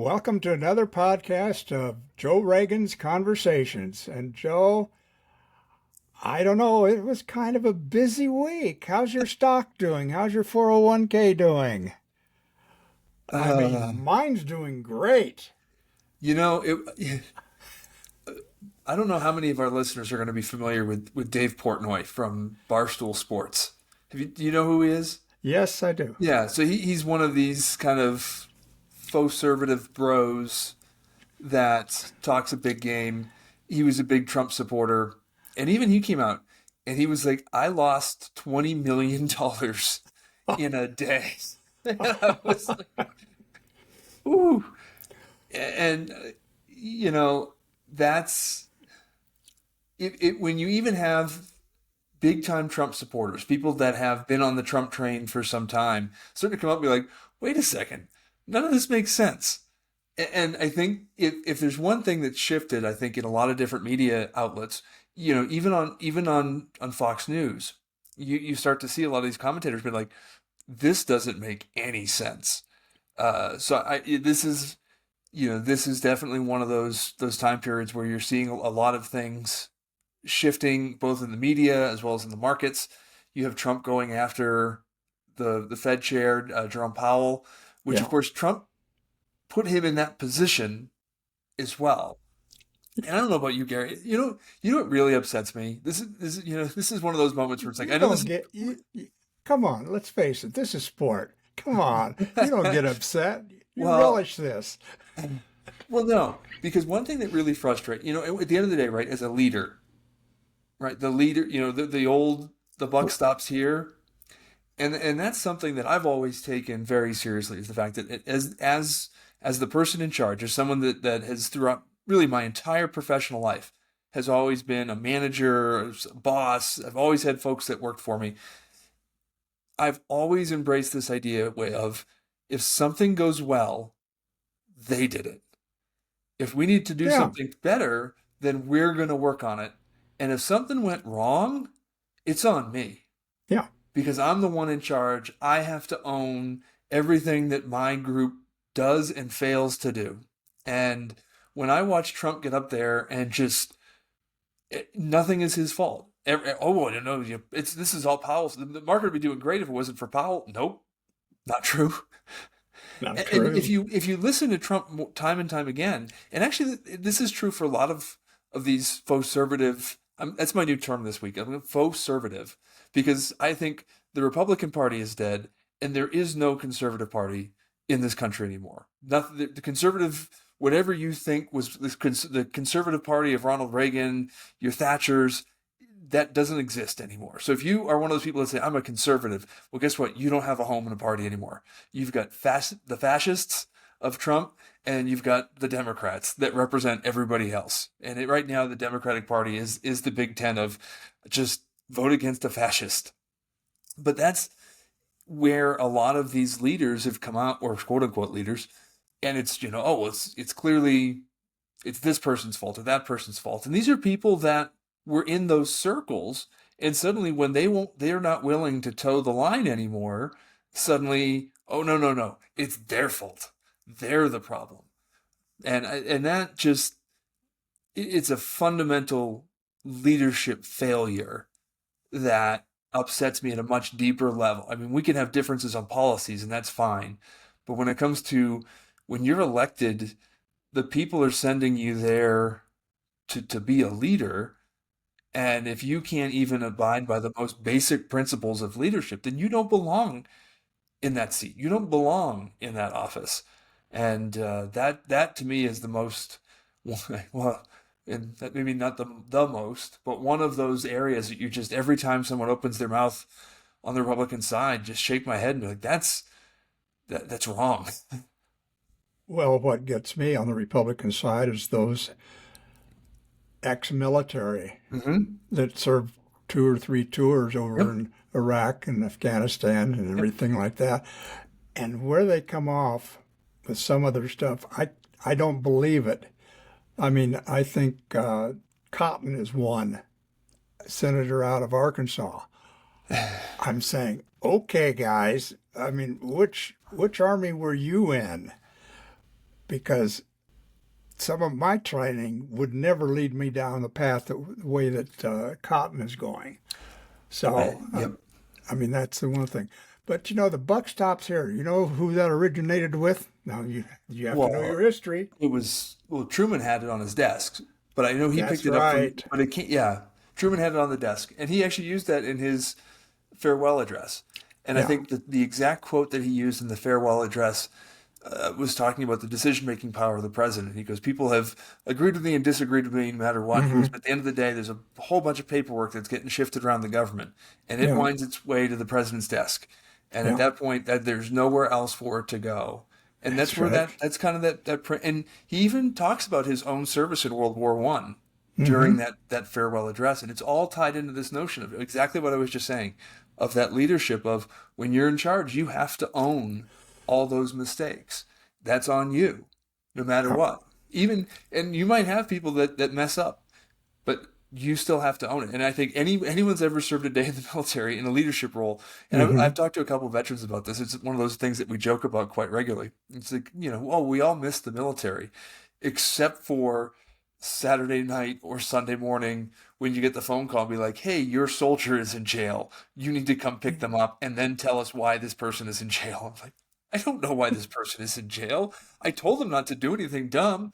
Welcome to another podcast of Joe Reagan's Conversations. And Joe, I don't know, it was kind of a busy week. How's your stock doing? How's your 401k doing? I mean, Uh, mine's doing great. it, I don't know how many of our listeners are going to be familiar with Dave Portnoy from Barstool Sports. Do you know who he is? Yes, I do. Yeah, so he's one of these kind of faux conservative bros that talks a big game. He was a big Trump supporter, and even he came out and he was like, "I lost $20 million in a day." And I was like, "Ooh." And you know, that's it when you even have big time Trump supporters, people that have been on the Trump train for some time, start to come up and be like, wait a second, none of this makes sense. And I think if there's one thing that's shifted, I think in a lot of different media outlets, even on Fox News, you start to see a lot of these commentators be like, this doesn't make any sense. This is definitely one of those time periods where you're seeing a lot of things shifting both in the media as well as in the markets. You have Trump going after the Fed chair, Jerome Powell, which of Yeah. course Trump put him in that position as well. And I don't know about you, Gary. You know what really upsets me. This is one of those moments where it's like I You know don't this. get, come on, let's face it, this is sport. Come on. You don't get upset. You Well, relish this. well, no, because one thing that really frustrates, at the end of the day, right, as a leader, right, the leader, the buck stops here. And that's something that I've always taken very seriously is the fact that as the person in charge, as someone that has throughout really my entire professional life has always been a manager, a boss. I've always had folks that worked for me. I've always embraced this idea way of if something goes well, they did it. If we need to do Yeah. something better, then we're going to work on it. And if something went wrong, it's on me Yeah. because I'm the one in charge. I have to own everything that my group does and fails to do. And when I watch Trump get up there and just nothing is his fault. Oh, no, this is all Powell's. The market would be doing great if it wasn't for Powell. Nope, not true. Not And if true. you listen to Trump time and time again, and actually this is true for a lot of these faux conservative. That's my new term this week. I'm faux conservative because I think the Republican Party is dead, and there is no conservative party in this country anymore. Nothing. The conservative, whatever you think was the conservative party of Ronald Reagan, your Thatchers, that doesn't exist anymore. So if you are one of those people that say, I'm a conservative, well, guess what? You don't have a home in a party anymore. You've got the fascists of Trump, and you've got the Democrats that represent everybody else. And right now, the Democratic Party is the Big Ten of just vote against a fascist. But that's where a lot of these leaders have come out, or quote unquote leaders, and it's clearly it's this person's fault or that person's fault. And these are people that were in those circles, and suddenly when they're not willing to toe the line anymore, suddenly, oh no, no, no, it's their fault. They're the problem. And that just it's a fundamental leadership failure that upsets me at a much deeper level. I mean, we can have differences on policies and that's fine. But when it comes to when you're elected, the people are sending you there to be a leader. And if you can't even abide by the most basic principles of leadership, then you don't belong in that seat. You don't belong in that office. And that to me is the most, well, and that maybe not the most, but one of those areas that you just every time someone opens their mouth on the Republican side, just shake my head and be like, that's wrong. Well, what gets me on the Republican side is those ex-military Hmm. that served two or three tours over Yep. in Iraq and Afghanistan and Yep. everything like that. And where they come off with some other stuff, I don't believe it. I mean, I think Cotton is one senator out of Arkansas. I'm saying, okay, guys. I mean, which army were you in? because some of my training would never lead me down the path the way that Cotton is going. So, Yep. I mean, that's the one thing. But you know, the buck stops here. You know who that originated with? Now you have to know your Well, history. Truman had it on his desk, but I know he That's picked it up from, right. but it can't, yeah, Truman had it on the desk, and he actually used that in his farewell address. And I Yeah. think that the exact quote that he used in the farewell address was talking about the decision-making power of the president. He goes, "People have agreed with me and disagreed with me no matter what." He goes, Hmm. "But at the end of the day, there's a whole bunch of paperwork that's getting shifted around the government, and it Yeah. winds its way to the president's desk. And at Yeah. that point, that there's nowhere else for it to go." And that's That's where right. that's kind of and he even talks about his own service in World War One during Hmm. that farewell address, and it's all tied into this notion of exactly what I was just saying, of that leadership of when you're in charge, you have to own all those mistakes. That's on you, no matter Yeah. what. Even and you might have people that mess up, but you still have to own it. And I think anyone's ever served a day in the military in a leadership role, and I've Hmm. talked to a couple of veterans about this. It's one of those things that we joke about quite regularly. It's like, oh, we all miss the military, except for Saturday night or Sunday morning when you get the phone call and be like, "Hey, your soldier is in jail. You need to come pick them up and then tell us why this person is in jail." I'm like, I don't know why this person is in jail. I told them not to do anything dumb,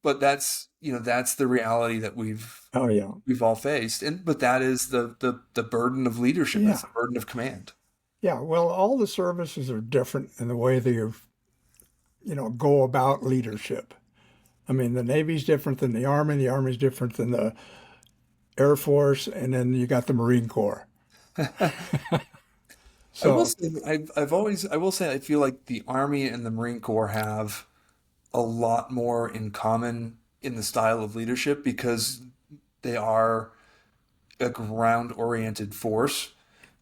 but that's the reality that Oh yeah. we've all faced. And but that is the burden of leadership. That's Yeah. the burden of command. Yeah. Well, all the services are different in the way they, go about leadership. I mean, the Navy's different than the Army's different than the Air Force, and then you got the Marine Corps. I will So, say I will say I feel like the Army and the Marine Corps have a lot more in common in the style of leadership because they are a ground oriented force.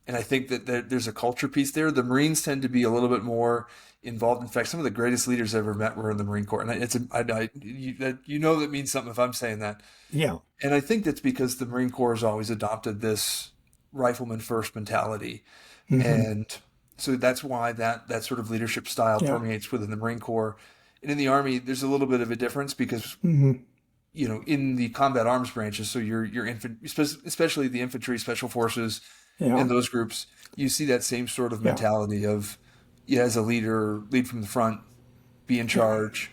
And I think that there's a culture piece there. The Marines tend to be a little bit more involved. In fact, some of the greatest leaders I've ever met were in the Marine Corps, and you know that means something if I'm saying that. yeah. And I think that's because the Marine Corps has always adopted this rifleman first mentality, Hmm. and so that's why that sort of leadership style Yeah. permeates within the Marine Corps. And in the Army, there's a little bit of a difference because Hmm. in the combat arms branches, so your especially the infantry, special forces, Yeah. and those groups, you see that same sort of Yeah. mentality of, yeah, as a leader, lead from the front, be in Yeah. charge,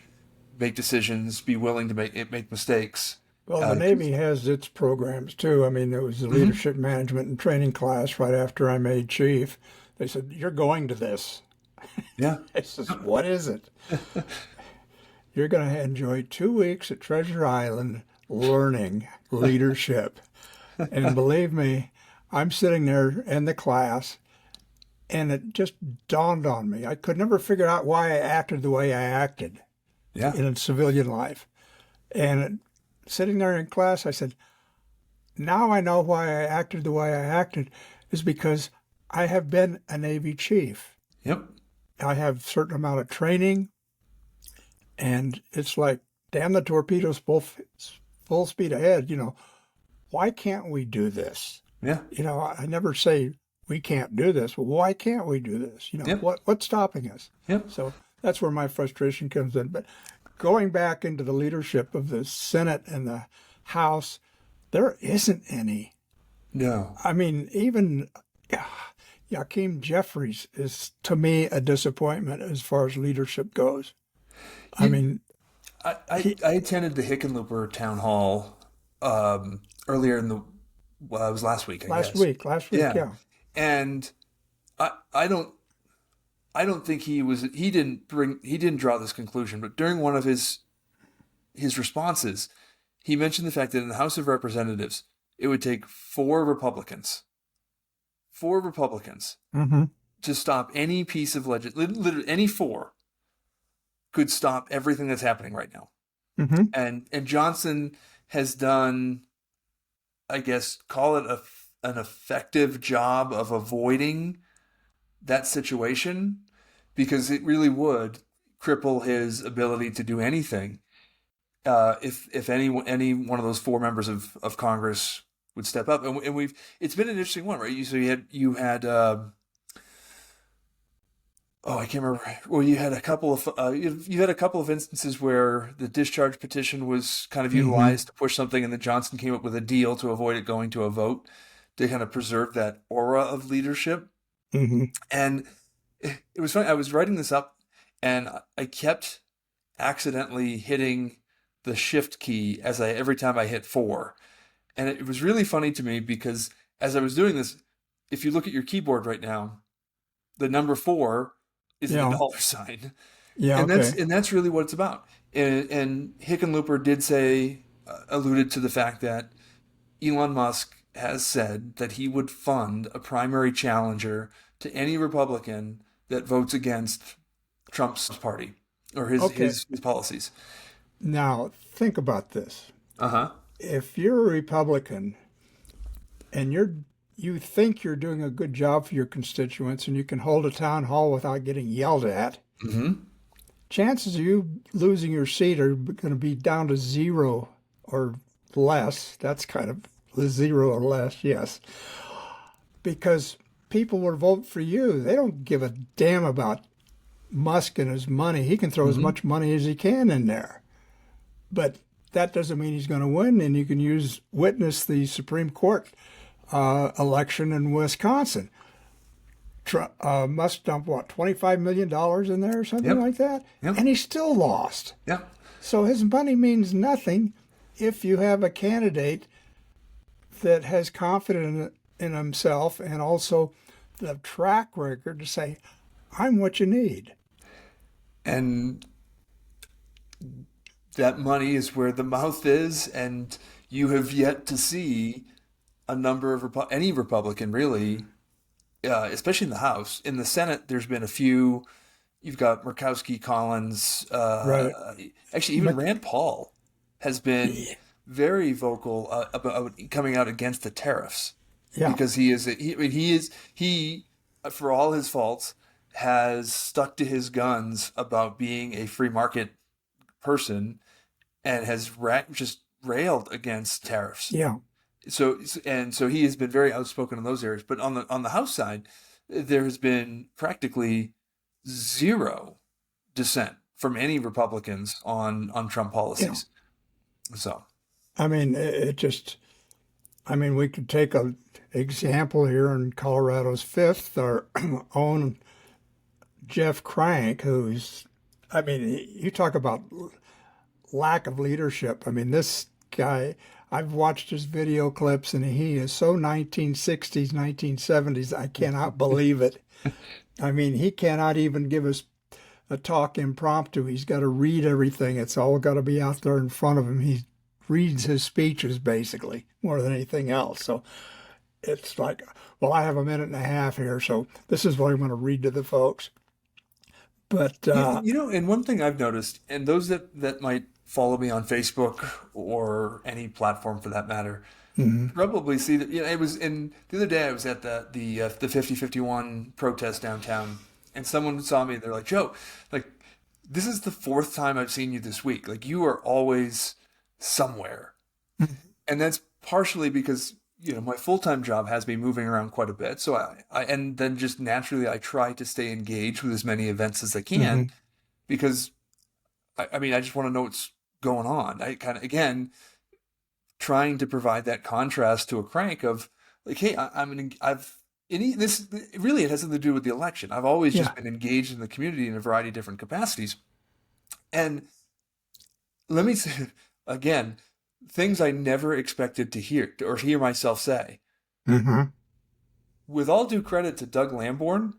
make decisions, be willing to make mistakes. Well, the 'Cause- Navy has its programs too. I mean, there was a Mhm. leadership management and training class right after I made chief. They said, "You're going to this." Yeah. I says, "What is it?" You're going to enjoy 2 weeks at Treasure Island learning leadership. And believe me, I'm sitting there in the class, and it just dawned on me. I could never figure out why I acted the way I acted Yeah. in civilian life. And sitting there in class, I said, now I know why I acted the way I acted is because I have been a Navy chief. Yep. I have a certain amount of training, and it's like, damn the torpedoes, full speed ahead. Why can't we do this? Yeah. I never say we can't do this. Well, why can't we do this? Yep. What's stopping us? Yep. So that's where my frustration comes in. But going back into the leadership of the Senate and the House, there isn't any. No. I mean, even Joachim Jeffries is, to me, a disappointment as far as leadership goes. I You, mean, he, I attended the Hickenlooper town hall earlier in the well, it was last week, I guess. last week, Yeah. yeah. And I don't think he didn't draw this conclusion, but during one of his responses, he mentioned the fact that in the House of Representatives, it would take four Republicans Hmm. to stop any piece of literally any four could stop everything that's happening right now. Hmm. And Johnson has done, I guess, call it an effective job of avoiding that situation because it really would cripple his ability to do anything if any one of those four members of Congress would step up. And it's been an interesting one, right? So you had oh, I can't remember. Well, you had a couple of you had a couple of instances where the discharge petition was kind of Hmm. utilized to push something, and then Johnson came up with a deal to avoid it going to a vote to kind of preserve that aura of leadership. Hmm. And it was funny. I was writing this up, and I kept accidentally hitting the shift key as I every time I hit four, and it was really funny to me because as I was doing this, if you look at your keyboard right now, the number four is the Yeah. dollar sign, Yeah. and Okay. that's really what it's about. And Hickenlooper did say, alluded to the fact that Elon Musk has said that he would fund a primary challenger to any Republican that votes against Trump's party or Okay. his policies. Now think about this. Uh huh. If you're a Republican and you think you're doing a good job for your constituents and you can hold a town hall without getting yelled at, Mm-hmm. chances of you losing your seat are going to be down to zero or less. That's kind of zero or less, yes. Because people will vote for you. They don't give a damn about Musk and his money. He can throw as Mm-hmm. much money as he can in there. But that doesn't mean he's going to win. And you can witness the Supreme Court election in Wisconsin. Musk dumped what, $25 million in there or something Yep. like that, Yep. and he still lost. Yep. So his money means nothing if you have a candidate that has confidence in himself and also the track record to say, "I'm what you need." And that money is where the mouth is, and you have yet to see a number of any Republican really, especially in the House. In the Senate, there's been a few. You've got Murkowski, Collins, Right. actually even Rand Paul has been very vocal about coming out against the tariffs Yeah. because I mean, he for all his faults has stuck to his guns about being a free market person and has just railed against tariffs. Yeah. So he has been very outspoken in those areas. But on the House side, there has been practically zero dissent from any Republicans on Trump Yeah. policies. So I mean, it just, I mean, we could take a example here in Colorado's fifth, our own Jeff Crank, who's, I mean, you talk about lack of leadership. I mean, this guy, I've watched his video clips and he is so 1960s, 1970s. I cannot believe it. I mean, he cannot even give us a talk impromptu. He's got to read everything. It's all got to be out there in front of him. He reads his speeches basically more than anything else. So it's like, well, I have a minute and a half here, so this is what I'm going to read to the folks. But and one thing I've noticed, and those that might follow me on Facebook or any platform for that matter, mhm, probably see that. It was in the other day. I was at the 5051 protest downtown, and someone saw me. They're like, "Joe, like this is the fourth time I've seen you this week. Like you are always somewhere." And that's partially because my full-time job has me moving around quite a bit. So I and then just naturally I try to stay engaged with as many events as I can mhm, because I mean I just want to know what's going on. I kind of again trying to provide that contrast to a crank of like, hey, this really it has nothing to do with the election. I've always just yeah, been engaged in the community in a variety of different capacities. And let me say again, things I never expected to hear or hear myself say. mhm, With all due credit to Doug Lamborn,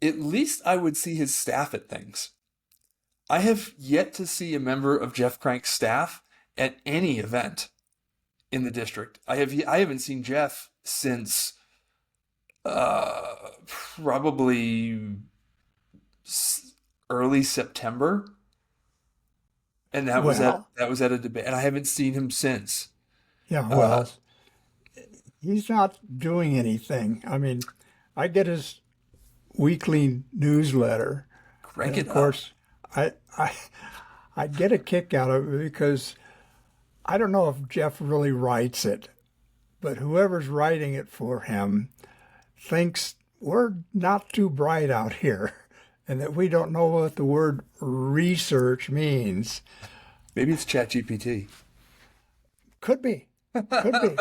at least I would see his staff at things. I have yet to see a member of Jeff Crank's staff at any event in the district. I haven't seen Jeff since probably early September, and well, that was at a debate, and I haven't seen him since. yeah, Uh, well, he's not doing anything. I mean, I get his weekly newsletter, and Crank of it up. course, I I I get a kick out of it because I don't know if Jeff really writes it, but whoever's writing it for him thinks we're not too bright out here. and that we don't know what the word research means. Maybe it's ChatGPT. Could be. Could be.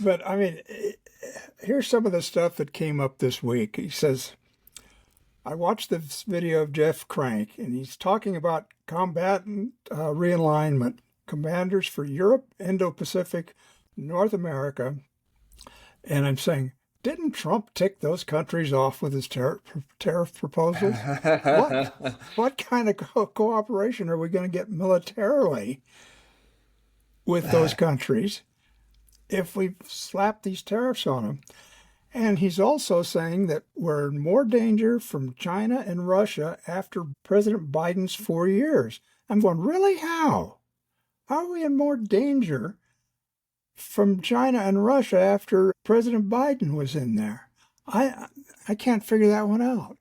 But I mean, here's some of the stuff that came up this week. He says, I watched this video of Jeff Crank, and he's talking about combatant realignment, commanders for Europe, Indo-Pacific, North America. And I'm saying, didn't Trump tick those countries off with his tariff proposals? What kind of cooperation are we going to get militarily with those countries if we slap these tariffs on them? And he's also saying that we're in more danger from China and Russia after President Biden's 4 years. I'm going, really? How? How are we in more danger from China and Russia after President Biden was in there? I can't figure that one out.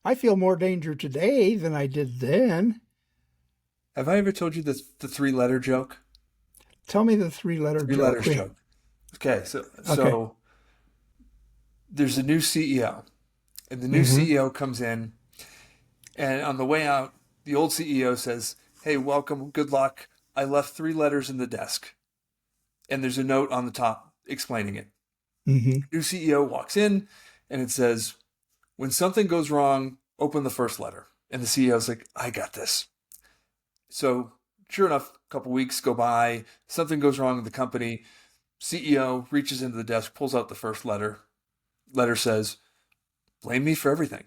I feel more danger today than I did then. Have I ever told you the three-letter joke? Tell me the three-letter Three joke. letters joke. Okay, so there's a new CEO, and the new CEO comes in, and on the way out, the old CEO says, "Hey, welcome, good luck. I left 3 letters in the desk." And there's a note on the top explaining it. New CEO walks in, and it says, "When something goes wrong, open the first letter." And the CEO's like, "I got this." So sure enough, a couple weeks go by, something goes wrong in the company. CEO reaches into the desk, pulls out the first letter. Letter says, "Blame me for everything."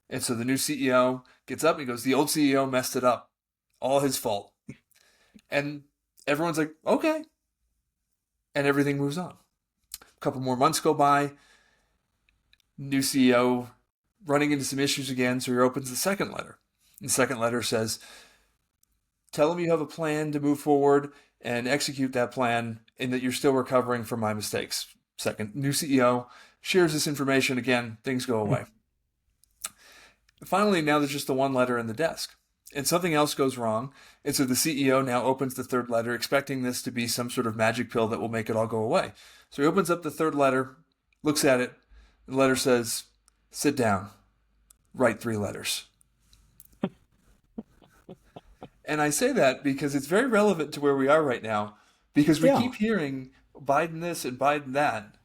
And so the new CEO gets up and he goes, "The old CEO messed it up. All his fault." And everyone's like, "Okay." And everything moves on. A couple more months go by. New CEO running into some issues again, so he opens the second letter. And the second letter says, "Tell him you have a plan to move forward and execute that plan and that you're still recovering from my mistakes." Second, new CEO shares this information again, things go away. Finally, now there's just the one letter in the desk. And something else goes wrong. And so the CEO now opens the third letter, expecting this to be some sort of magic pill that will make it all go away. So he opens up the third letter, looks at it. The letter says, "Sit down, write 3 letters." And I say that because it's very relevant to where we are right now, because we keep hearing Biden this and Biden that.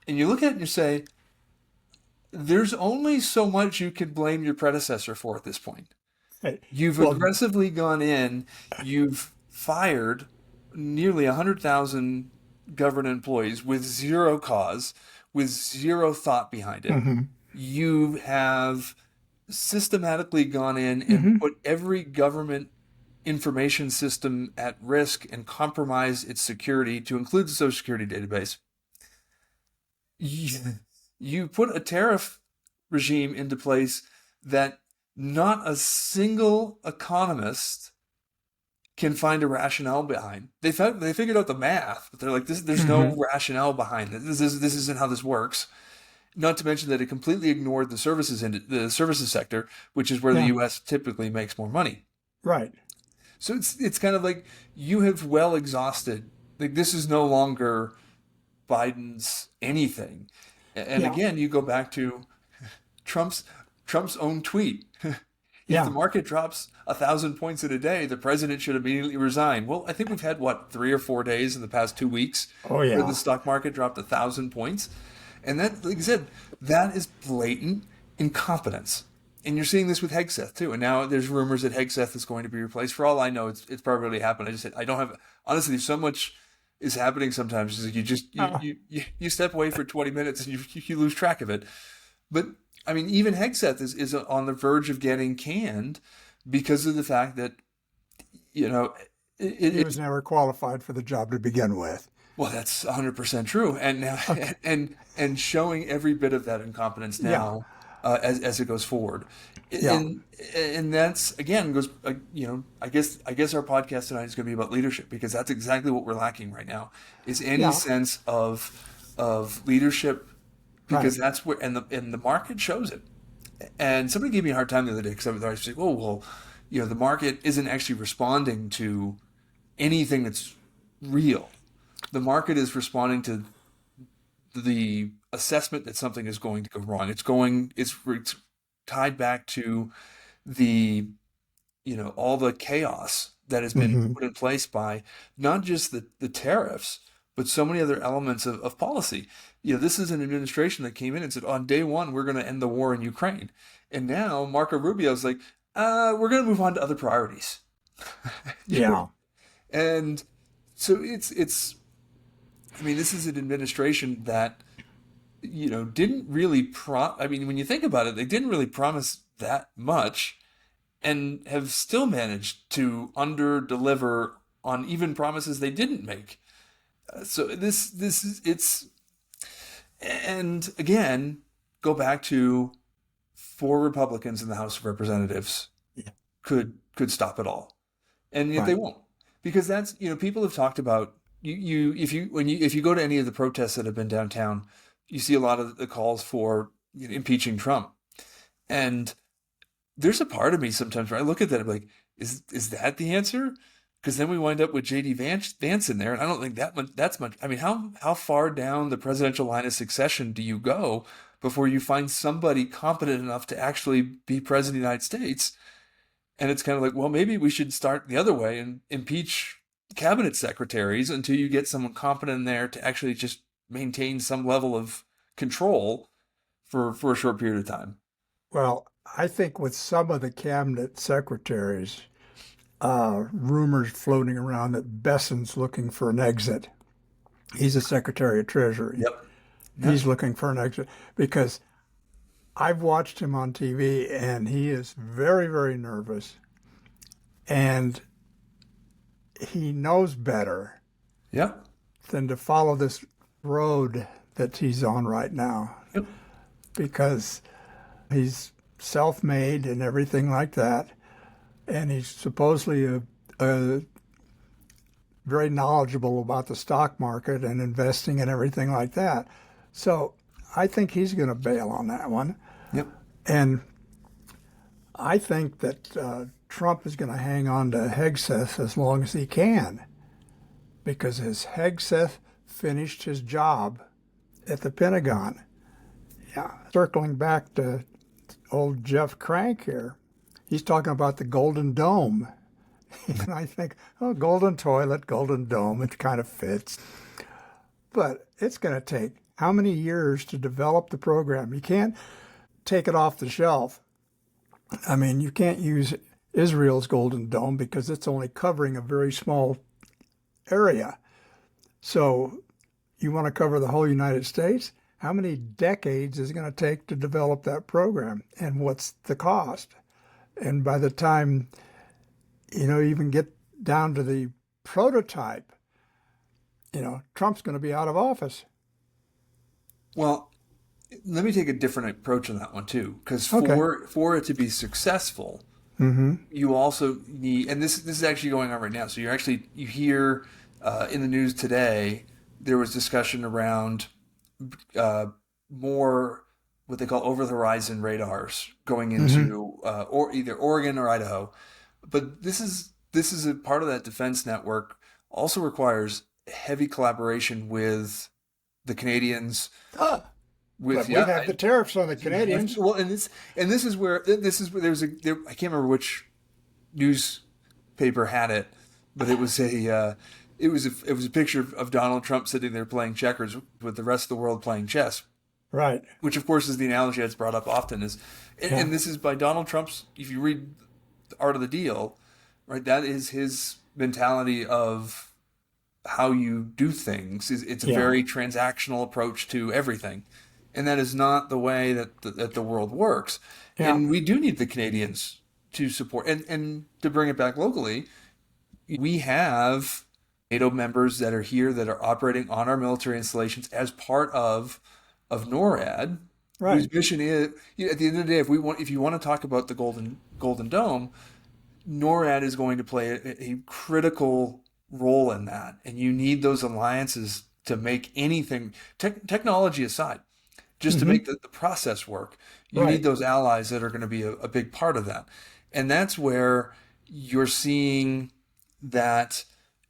And you look at it and you say, there's only so much you can blame your predecessor for at this point. You've aggressively gone in, you've fired nearly 100,000 government employees with zero cause, with zero thought behind it. You have systematically gone in and put every government information system at risk and compromise its security to include the Social Security database. You put a tariff regime into place that not a single economist can find a rationale behind. They figured out the math, but they're like, there's no rationale behind it. This isn't how this works. Not to mention that it completely ignored the services sector, which is where the U.S. typically makes more money. Right. So it's kind of like you have well exhausted. Like, this is no longer Biden's anything. And again, you go back to Trump's own tweet. If the market drops 1,000 points in a day, the president should immediately resign. Well, I think we've had 3 or 4 days in the past 2 weeks where the stock market dropped 1,000 points. And that, like I said, that is blatant incompetence. And you're seeing this with Hegseth too. And now there's rumors that Hegseth is going to be replaced. For all I know, it's probably already happened. I don't have, honestly, so much is happening sometimes. It's like you step away for 20 minutes and you lose track of it. But I mean, even Hegseth is on the verge of getting canned because of the fact that, he was never qualified for the job to begin with. Well, that's 100% true. And now, and showing every bit of that incompetence now as it goes forward. And that's, again, goes, I guess our podcast tonight is going to be about leadership, because that's exactly what we're lacking right now, is any sense of leadership, because that's where, and the market shows it. And somebody gave me a hard time the other day because I was saying, the market isn't actually responding to anything that's real. The market is responding to the assessment that something is going to go wrong. It's tied back to the all the chaos that has been Hmm. put in place by not just the tariffs, but so many other elements of policy. This is an administration that came in and said, on day one, we're going to end the war in Ukraine. And now Marco Rubio is like, we're going to move on to other priorities. Yeah. And so I mean, this is an administration that, didn't really I mean, when you think about it, they didn't really promise that much and have still managed to under deliver on even promises they didn't make. So this is it's and again, go back to four Republicans in the House of Representatives Yeah. could stop it all, and yet they Right. won't, because that's people have talked about if you go to any of the protests that have been downtown, you see a lot of the calls for impeaching Trump, and there's a part of me sometimes where I look at that, I'm like, is that the answer? Because then we wind up with J.D. Vance in there, and I don't think that's much. I mean, how far down the presidential line of succession do you go before you find somebody competent enough to actually be president of the United States? And it's kind of like, well, maybe we should start the other way and impeach cabinet secretaries until you get someone competent in there to actually just maintain some level of control for a short period of time. Well, I think with some of the cabinet secretaries, rumors floating around that Besson's looking for an exit. He's a Secretary of Treasury. Yep. Yeah. He's looking for an exit because I've watched him on TV and he is very, very nervous and he knows better Yep. than to follow this road that he's on right now Yep. because he's self-made and everything like that. And he's supposedly a very knowledgeable about the stock market and investing and everything like that. So I think he's going to bail on that one. Yep. And I think that Trump is going to hang on to Hegseth as long as he can because his Hegseth finished his job at the Pentagon. Yeah. Circling back to old Jeff Crank here, he's talking about the Golden Dome. And I think, oh, golden toilet, golden dome, it kind of fits. But it's going to take how many years to develop the program? You can't take it off the shelf. I mean, you can't use Israel's golden dome because it's only covering a very small area. So you want to cover the whole United States? How many decades is it going to take to develop that program? And what's the cost? And by the time even get down to the prototype, Trump's going to be out of office. Well, let me take a different approach on that one too, because Okay. for it to be successful, Mm-hmm. you also need, and this is actually going on right now. So you hear in the news today there was discussion around more what they call over the horizon radars going Mm-hmm. into or either Oregon or Idaho. But this is a part of that defense network. Also requires heavy collaboration with the Canadians. Ah, With but we have the tariffs on the Canadians. well, and this is where I can't remember which newspaper had it, but it was a picture of Donald Trump sitting there playing checkers with the rest of the world playing chess, Right. which of course is the analogy that's brought up often is, and, Yeah. and this is by Donald Trump's. If you read The Art of the Deal, right, that is his mentality of how you do things. It's a Yeah. very transactional approach to everything, and that is not the way that the world works. Yeah. And we do need the Canadians to support, and to bring it back locally. We have NATO members that are here that are operating on our military installations as part of NORAD, Right. whose mission is, at the end of the day, if you want to talk about the Golden Dome, NORAD is going to play a critical role in that, and you need those alliances to make anything, technology aside, just to Mm-hmm. make the process work. You need Right. those allies that are going to be a big part of that, and that's where you're seeing that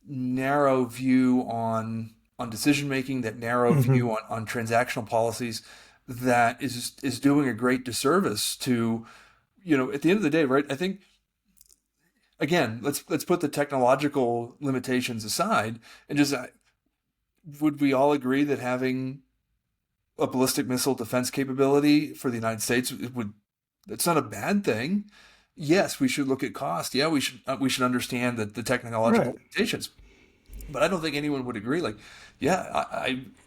narrow view on on decision making, that narrow Hmm. view on transactional policies, that is doing a great disservice to, at the end of the day, right? I think, again, let's put the technological limitations aside and just, would we all agree that having a ballistic missile defense capability for the United States would that's not a bad thing? Yes, we should look at cost. Yeah, we should understand that the technological Right. limitations. But I don't think anyone would agree. Like, yeah,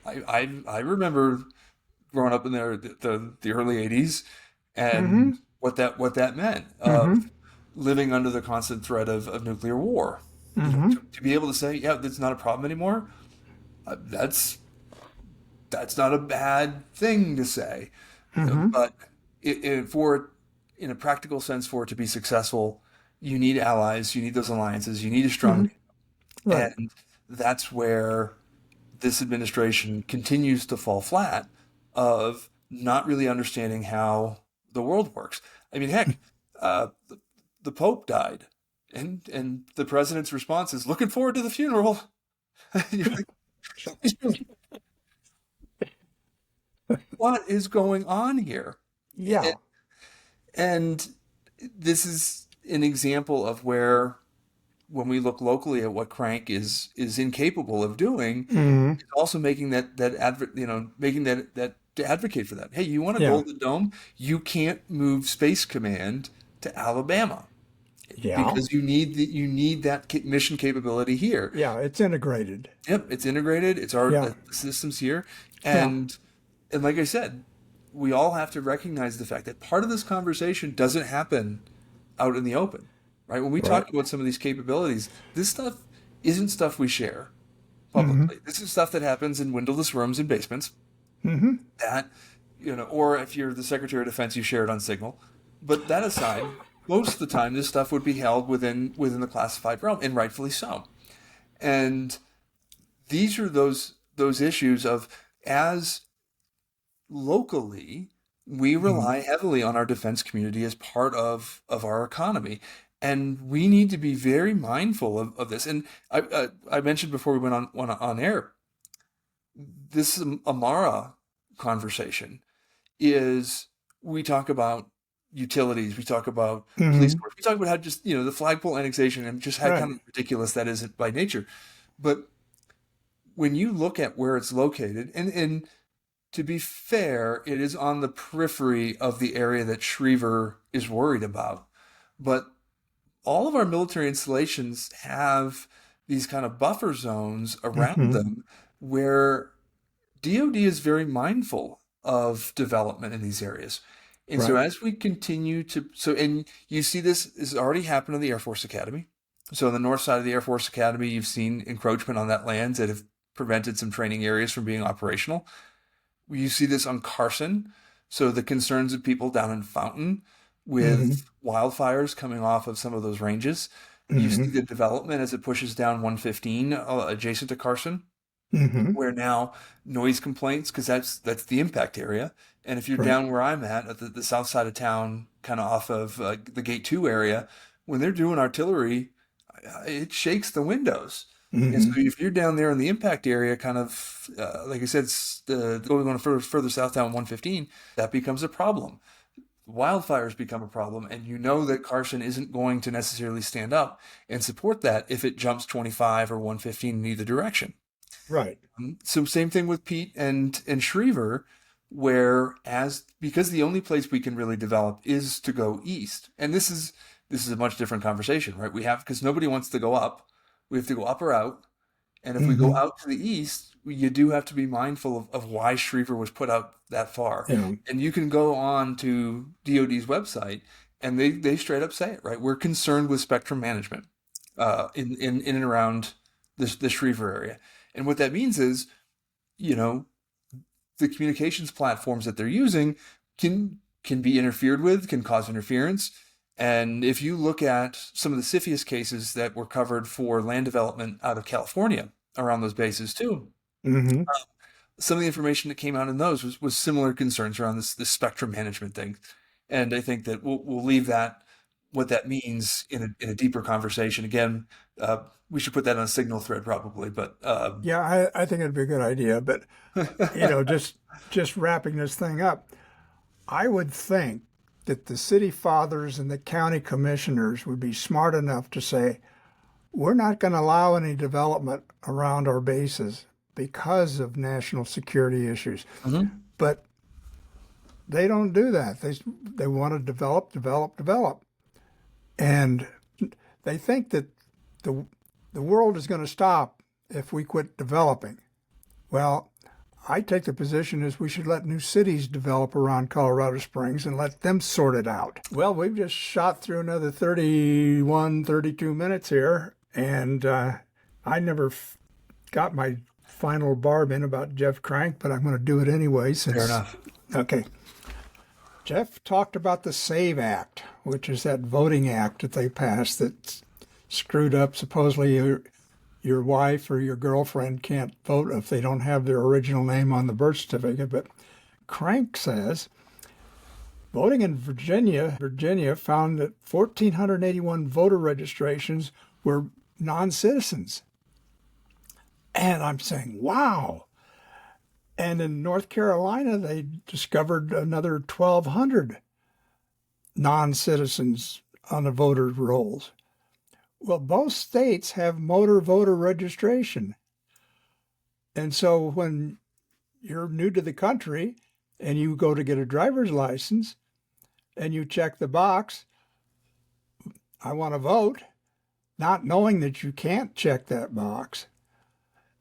I remember growing up in the early '80s, Hmm. and what that meant of Hmm. living under the constant threat of nuclear war. Hmm. To be able to say, yeah, that's not a problem anymore. That's not a bad thing to say. Hmm. But in a practical sense, for it to be successful, you need allies, you need those alliances, you need a strong, Hmm. Right. and that's where this administration continues to fall flat of not really understanding how the world works. I mean, heck, the Pope died, and the president's response is looking forward to the funeral. You're like, what is going on here? Yeah. And this is an example of where, when we look locally at what Crank is incapable of doing, Hmm. it's also making making that to advocate for that. Hey, you want a Yeah. Golden Dome? You can't move Space Command to Alabama Yeah. because you need that mission capability here. Yeah. It's integrated. Yep, it's integrated. It's our Yeah. the systems here, Yeah. and like I said, we all have to recognize the fact that part of this conversation doesn't happen out in the open, right? When we Right. talk about some of these capabilities, this stuff isn't stuff we share Hmm. publicly. This is stuff that happens in windowless rooms and basements. Hmm. That, or if you're the Secretary of Defense, you share it on Signal. But that aside, most of the time, this stuff would be held within the classified realm, and rightfully so. And these are those issues of, as locally, we Hmm. rely heavily on our defense community as part of our economy. And we need to be very mindful of this. And I mentioned before we went on air, this Amara conversation is, we talk about utilities, we talk about police Hmm. force, we talk about how just, the flagpole annexation and just how kind Right. of ridiculous that is by nature. But when you look at where it's located, and to be fair, it is on the periphery of the area that Schriever is worried about. But all of our military installations have these kind of buffer zones around Hmm. them where DoD is very mindful of development in these areas. And so Right. as we continue and you see this has already happened in the Air Force Academy. So on the north side of the Air Force Academy, you've seen encroachment on that land that have prevented some training areas from being operational. You see this on Carson. So the concerns of people down in Fountain Hmm. with wildfires coming off of some of those ranges. You see Hmm. the development as it pushes down 115 adjacent to Carson, Hmm. where now noise complaints, because that's the impact area. And if you're Right. down where I'm at the south side of town, kind of off of the Gate 2 area, when they're doing artillery, it shakes the windows. And so Hmm. if you're down there in the impact area, kind of like I said, going further south down 115, that becomes a problem. Wildfires become a problem, and you know that Carson isn't going to necessarily stand up and support that if it jumps 25 or 115 in either direction. Right. So same thing with Pete and Schriever, where, as because the only place we can really develop is to go east, and this is a much different conversation, right? We have, because nobody wants to go up. We have to go up or out, and if we go Hmm. out to the east, you do have to be mindful of why Schriever was put out that far. Yeah. And you can go on to DoD's website, and they straight up say it, right? We're concerned with spectrum management in and around the Schriever area. And what that means is, you know, the communications platforms that they're using can be interfered with, can cause interference. And if you look at some of the CFIUS cases that were covered for land development out of California around those bases too, Hmm. some of the information that came out in those was similar concerns around this spectrum management thing. And I think that we'll leave that, what that means, in a deeper conversation. Again, We should put that on a signal thread probably, but Yeah, I think it'd be a good idea. But, just wrapping this thing up, I would think that the city fathers and the county commissioners would be smart enough to say, we're not going to allow any development around our bases because of national security issues. But they don't do that. They want to develop, develop, develop. And they think that the world is going to stop if we quit developing. Well, I take the position is we should let new cities develop around Colorado Springs and let them sort it out. Well, we've just shot through another 31, 32 minutes here, and I never got my final barb in about Jeff Crank, but I'm going to do it anyway. Fair enough. Okay. Jeff talked about the SAVE Act, which is that voting act that they passed that screwed up. Supposedly your wife or your girlfriend can't vote if they don't have their original name on the birth certificate. But Crank says voting in Virginia found that 1,481 voter registrations were non-citizens. And I'm saying, wow. And in North Carolina, they discovered another 1,200 non-citizens on the voter rolls. Well, both states have motor voter registration. And so when you're new to the country and you go to get a driver's license and you check the box, I want to vote, not knowing that you can't check that box,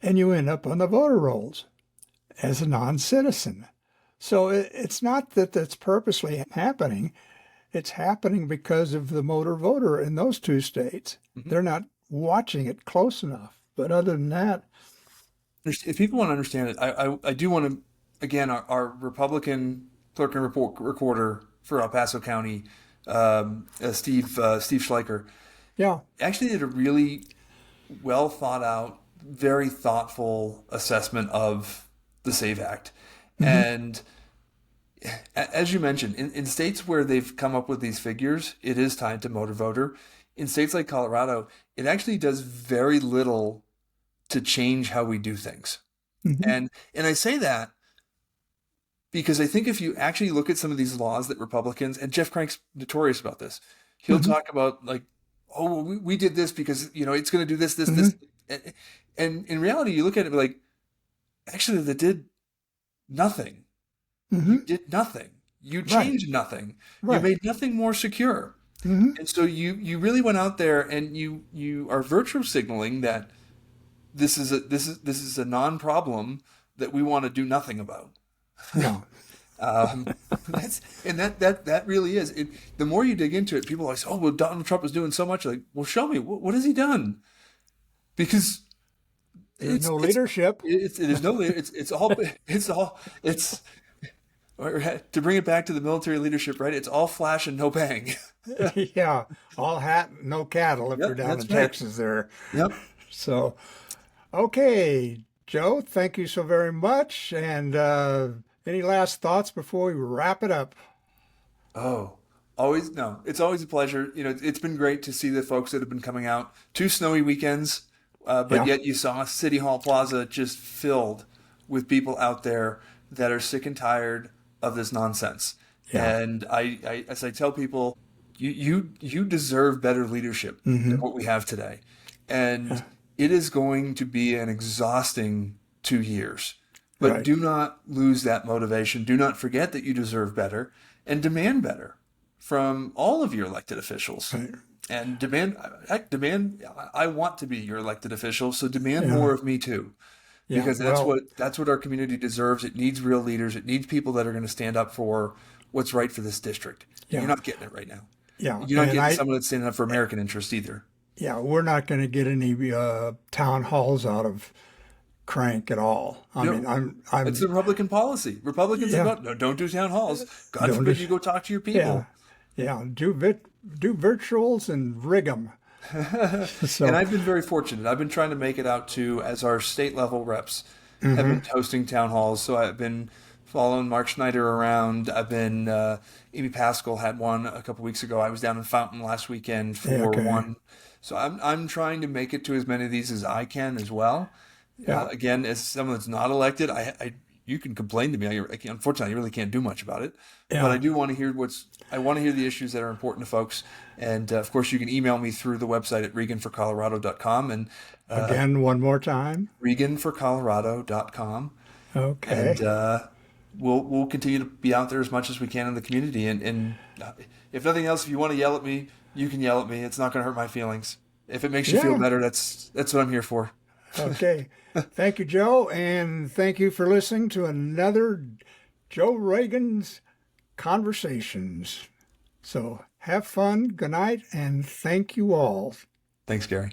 and you end up on the voter rolls as a non-citizen. So it's not that that's purposely happening. It's happening because of the motor voter in those two states. They're not watching it close enough. But other than that, if people want to understand it, I do want to, again, our Republican clerk and recorder for El Paso County, Steve Schleicher, yeah, actually did a really well thought out, very thoughtful assessment of the SAVE Act. And as you mentioned, in states where they've come up with these figures, it is tied to motor voter. In states like Colorado, it actually does very little to change how we do things. And I say that because I think if you actually look at some of these laws that Republicans, and Jeff Crank's notorious about this, he'll talk about like, oh, we did this because, it's going to do this, this. And in reality, you look at it like, actually, they did nothing. You did nothing. You changed nothing. You made nothing more secure. And so you really went out there and you are virtue signaling that this is a non-problem that we want to do nothing about. no. That really is. The more you dig into it, people are like, oh, well, Donald Trump is doing so much. Like, well, show me what has he done? Because there's no leadership. There's no leadership. It's to bring it back to the military leadership, right? It's all flash and no bang. Yeah, all hat, no cattle if you're down in Texas there. Yep. So, okay, Joe, thank you so very much. And any last thoughts before we wrap it up? Oh, it's always a pleasure. It's been great to see the folks that have been coming out. 2 snowy weekends, but yet you saw City Hall Plaza just filled with people out there that are sick and tired of this nonsense. Yeah. And I as I tell people, you deserve better leadership than what we have today. And it is going to be an exhausting 2 years. But do not lose that motivation. Do not forget that you deserve better and demand better from all of your elected officials. Right. And demand, I want to be your elected official, so demand more of me too. Because that's what our community deserves. It needs real leaders. It needs people that are going to stand up for what's right for this district. Yeah. You're not getting it right now. Yeah. You're not getting someone that's standing up for American interests either. Yeah, we're not going to get any town halls out of Crank at all. I mean, it's the Republican policy. Republicans don't do town halls. God forbid you go talk to your people. Yeah. Do virtuals and rig them. And I've been very fortunate. I've been trying to make it out to, as our state level reps have been hosting town halls. So I've been following Mark Schneider around. I've been Amy Pascal had one a couple weeks ago. I was down in Fountain last weekend for Okay. one. So I'm trying to make it to as many of these as I can as well. Yeah. Again, as someone that's not elected, I you can complain to me. Unfortunately, I really can't do much about it. But I Yeah. do want to hear I want to hear the issues that are important to folks. And of course, you can email me through the website at reganforcolorado.com and Again, one more time. reganforcolorado.com. And Okay. we'll continue to be out there as much as we can in the community. And if nothing else, if you want to yell at me, you can yell at me. It's not going to hurt my feelings. If it makes you feel Yeah. better, that's what I'm here for. Okay. Thank you, Joe. And thank you for listening to another Joe Reagan's Conversations. So have fun. Good night. And thank you all. Thanks, Gary.